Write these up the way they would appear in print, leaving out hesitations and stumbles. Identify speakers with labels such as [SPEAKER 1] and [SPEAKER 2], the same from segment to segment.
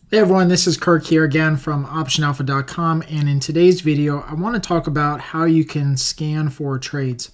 [SPEAKER 1] Hey everyone, this is Kirk here again from OptionAlpha.com, and in today's video I want to talk about how you can scan for trades.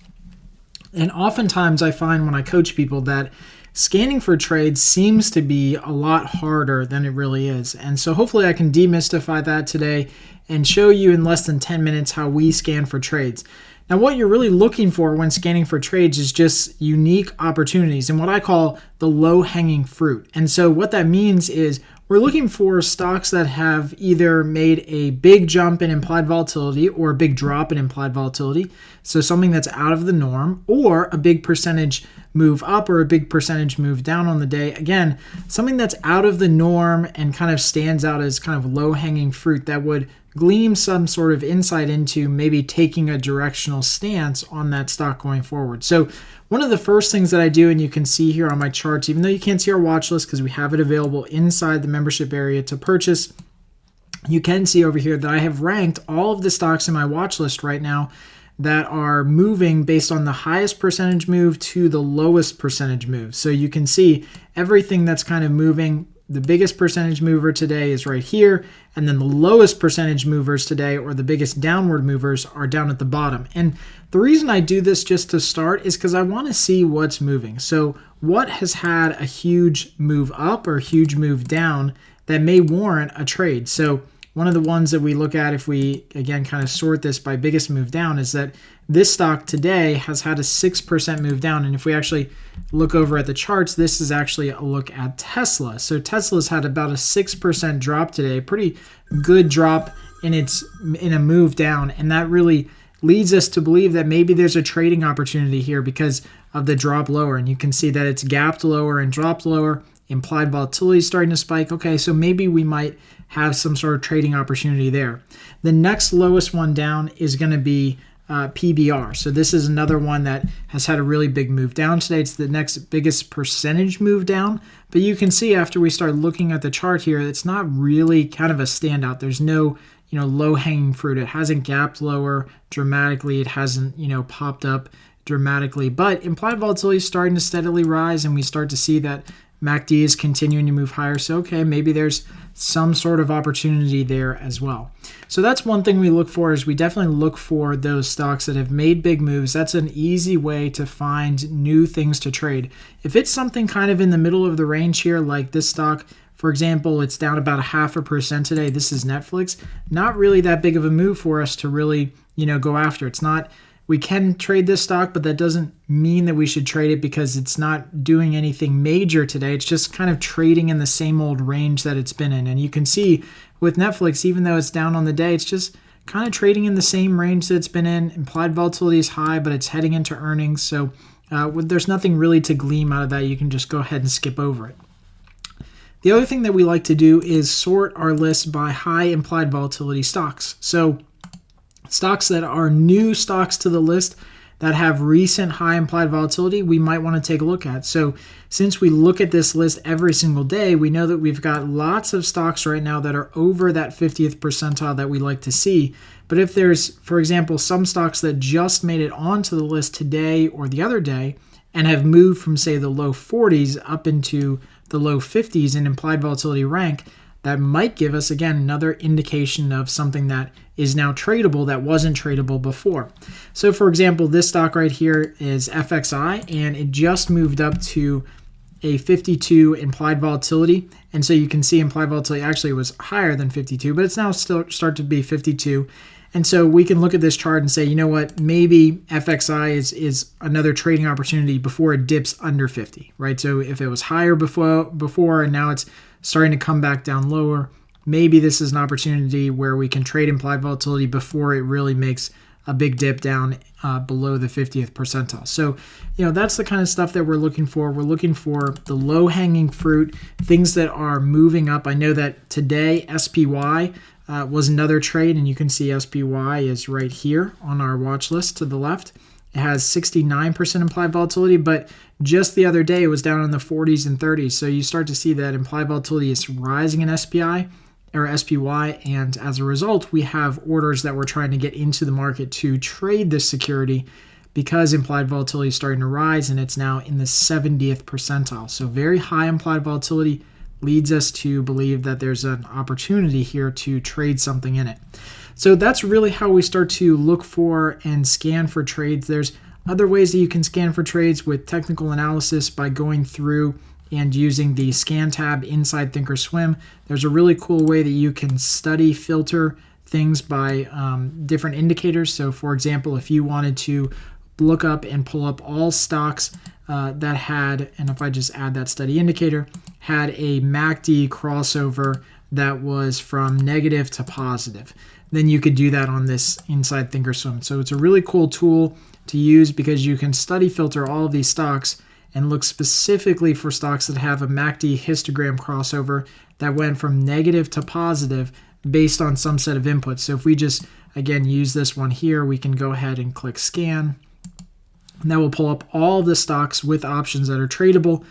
[SPEAKER 1] And oftentimes I find when I coach people that scanning for trades seems to be a lot harder than it really is. And so hopefully I can demystify that today and show you in less than 10 minutes how we scan for trades. Now, what you're really looking for when scanning for trades is just unique opportunities and what I call the low-hanging fruit. And so what that means is we're looking for stocks that have either made a big jump in implied volatility or a big drop in implied volatility, so something that's out of the norm, or a big percentage move up or a big percentage move down on the day. Again, something that's out of the norm and kind of stands out as kind of low-hanging fruit that would glean some sort of insight into maybe taking a directional stance on that stock going forward. So one of the first things that I do, and you can see here on my charts, even though you can't see our watch list because we have it available inside the membership area to purchase, you can see over here that I have ranked all of the stocks in my watch list right now that are moving based on the highest percentage move to the lowest percentage move. So you can see everything that's kind of moving. The biggest percentage mover today is right here, and then the lowest percentage movers today, or the biggest downward movers, are down at the bottom. And the reason I do this just to start is because I want to see what's moving. So what has had a huge move up or huge move down that may warrant a trade? So one of the ones that we look at, if we again kind of sort this by biggest move down, is that this stock today has had a 6% move down. And if we actually look over at the charts, this is actually a look at Tesla. So Tesla's had about a 6% drop today, pretty good drop in a move down. And that really leads us to believe that maybe there's a trading opportunity here because of the drop lower. And you can see that it's gapped lower and dropped lower. Implied volatility is starting to spike. Okay, so maybe we might have some sort of trading opportunity there. The next lowest one down is going to be PBR. So this is another one that has had a really big move down today. It's the next biggest percentage move down. But you can see after we start looking at the chart here, it's not really kind of a standout. There's no low-hanging fruit. It hasn't gapped lower dramatically. It hasn't popped up dramatically. But implied volatility is starting to steadily rise, and we start to see that MACD is continuing to move higher. So, okay, maybe there's some sort of opportunity there as well. So that's one thing we look for, is we definitely look for those stocks that have made big moves. That's an easy way to find new things to trade. If it's something kind of in the middle of the range here, like this stock, for example, it's down about 0.5% today. This is Netflix. Not really that big of a move for us to really, go after. It's not. We can trade this stock, but that doesn't mean that we should trade it because it's not doing anything major today. It's just kind of trading in the same old range that it's been in. And you can see with Netflix, even though it's down on the day, it's just kind of trading in the same range that it's been in. Implied volatility is high, but it's heading into earnings. So there's nothing really to glean out of that. You can just go ahead and skip over it. The other thing that we like to do is sort our list by high implied volatility stocks. So stocks that are new stocks to the list that have recent high implied volatility, we might want to take a look at. So since we look at this list every single day, we know that we've got lots of stocks right now that are over that 50th percentile that we like to see. But if there's, for example, some stocks that just made it onto the list today or the other day and have moved from, say, the low 40s up into the low 50s in implied volatility rank, that might give us, again, another indication of something that is now tradable that wasn't tradable before. So, for example, this stock right here is FXI, and it just moved up to a 52 implied volatility. And so you can see implied volatility actually was higher than 52, but it's now still start to be 52. And so we can look at this chart and say, you know what, maybe FXI is another trading opportunity before it dips under 50, right? So if it was higher before and now it's starting to come back down lower, maybe this is an opportunity where we can trade implied volatility before it really makes a big dip down below the 50th percentile. So, that's the kind of stuff that we're looking for. We're looking for the low-hanging fruit, things that are moving up. I know that today SPY was another trade, and you can see SPY is right here on our watch list to the left. It has 69% implied volatility, but just the other day it was down in the 40s and 30s. So you start to see that implied volatility is rising in SPY or SPY, and as a result, we have orders that we're trying to get into the market to trade this security because implied volatility is starting to rise, and it's now in the 70th percentile. So very high implied volatility, leads us to believe that there's an opportunity here to trade something in it. So that's really how we start to look for and scan for trades. There's other ways that you can scan for trades with technical analysis by going through and using the scan tab inside thinkorswim. There's a really cool way that you can study, filter things by different indicators. So for example, if you wanted to look up and pull up all stocks that had, and if I just add that study indicator, had a MACD crossover that was from negative to positive, then you could do that on this inside thinkorswim. So it's a really cool tool to use because you can study filter all of these stocks and look specifically for stocks that have a MACD histogram crossover that went from negative to positive based on some set of inputs. So if we just, again, use this one here, we can go ahead and click scan. And that will pull up all the stocks with options that are tradable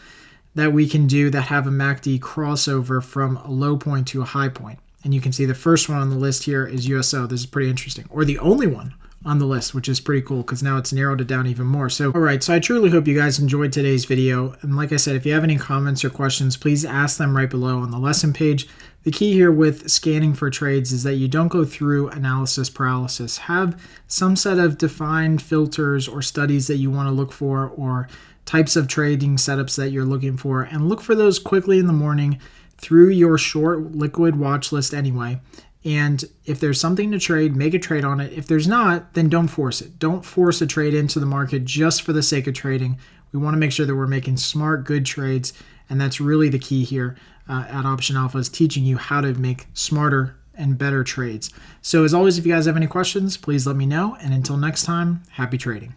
[SPEAKER 1] that we can do that have a MACD crossover from a low point to a high point. And you can see the first one on the list here is USO. This is pretty interesting. Or the only one on the list, which is pretty cool because now it's narrowed it down even more. So, all right, so I truly hope you guys enjoyed today's video. And like I said, if you have any comments or questions, please ask them right below on the lesson page. The key here with scanning for trades is that you don't go through analysis paralysis. Have some set of defined filters or studies that you want to look for or types of trading setups that you're looking for, and look for those quickly in the morning through your short liquid watch list anyway. And if there's something to trade, make a trade on it. If there's not, then don't force it. Don't force a trade into the market just for the sake of trading. We want to make sure that we're making smart, good trades. And that's really the key here at Option Alpha, is teaching you how to make smarter and better trades. So as always, if you guys have any questions, please let me know. And until next time, happy trading.